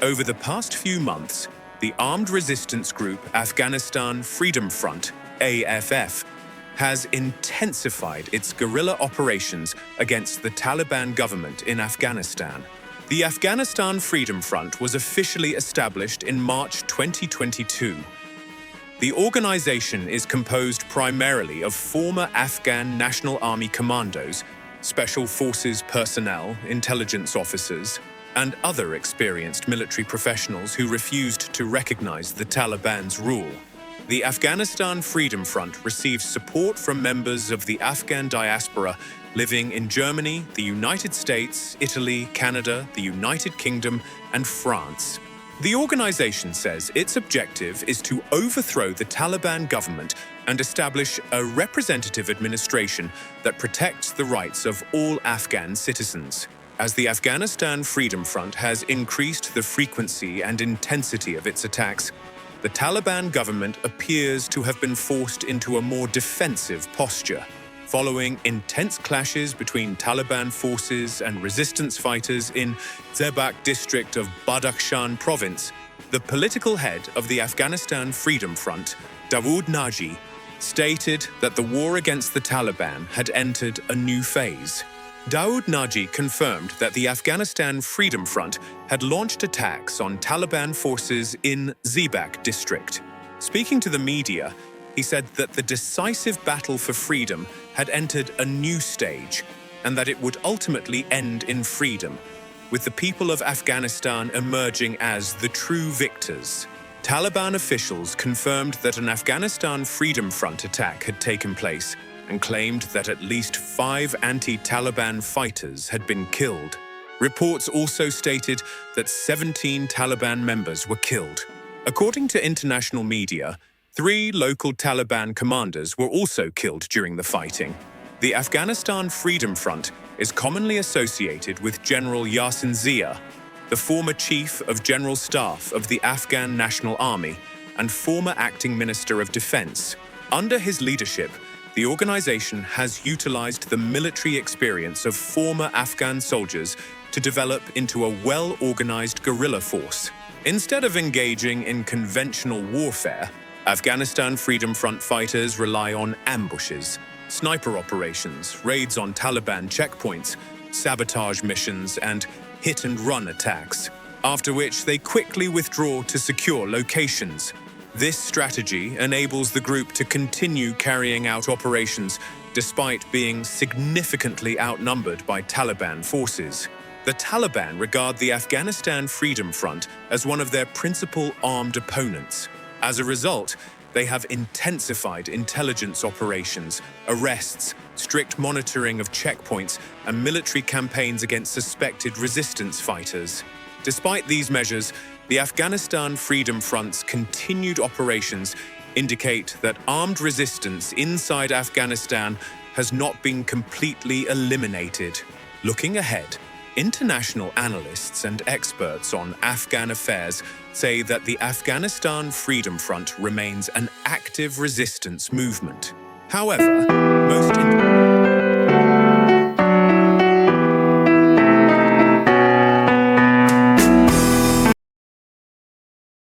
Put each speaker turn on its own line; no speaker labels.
Over the past few months, the armed resistance group Afghanistan Freedom Front, AFF, has intensified its guerrilla operations against the Taliban government in Afghanistan. The Afghanistan Freedom Front was officially established in March 2022. The organization is composed primarily of former Afghan National Army commandos, special forces personnel, intelligence officers, and other experienced military professionals who refused to recognize the Taliban's rule. The Afghanistan Freedom Front receives support from members of the Afghan diaspora living in Germany, the United States, Italy, Canada, the United Kingdom, and France. The organization says its objective is to overthrow the Taliban government and establish a representative administration that protects the rights of all Afghan citizens. As the Afghanistan Freedom Front has increased the frequency and intensity of its attacks, the Taliban government appears to have been forced into a more defensive posture. Following intense clashes between Taliban forces and resistance fighters in Zebak district of Badakhshan province, the political head of the Afghanistan Freedom Front, Dawood Naji, stated that the war against the Taliban had entered a new phase. Dawood Naji confirmed that the Afghanistan Freedom Front had launched attacks on Taliban forces in Zebak district. Speaking to the media, he said that the decisive battle for freedom had entered a new stage and that it would ultimately end in freedom, with the people of Afghanistan emerging as the true victors. Taliban officials confirmed that an Afghanistan Freedom Front attack had taken place and claimed that at least 5 anti-Taliban fighters had been killed. Reports also stated that 17 Taliban members were killed. According to international media, 3 local Taliban commanders were also killed during the fighting. The Afghanistan Freedom Front is commonly associated with General Yasin Zia, the former Chief of General Staff of the Afghan National Army and former Acting Minister of Defense. Under his leadership, the organization has utilized the military experience of former Afghan soldiers to develop into a well-organized guerrilla force. Instead of engaging in conventional warfare, Afghanistan Freedom Front fighters rely on ambushes, sniper operations, raids on Taliban checkpoints, sabotage missions, and hit-and-run attacks, after which they quickly withdraw to secure locations. This strategy enables the group to continue carrying out operations despite being significantly outnumbered by Taliban forces. The Taliban regard the Afghanistan Freedom Front as one of their principal armed opponents. As a result, they have intensified intelligence operations, arrests, strict monitoring of checkpoints, and military campaigns against suspected resistance fighters. Despite these measures, the Afghanistan Freedom Front's continued operations indicate that armed resistance inside Afghanistan has not been completely eliminated. Looking ahead, international analysts and experts on Afghan affairs say that the Afghanistan Freedom Front remains an active resistance movement. However, most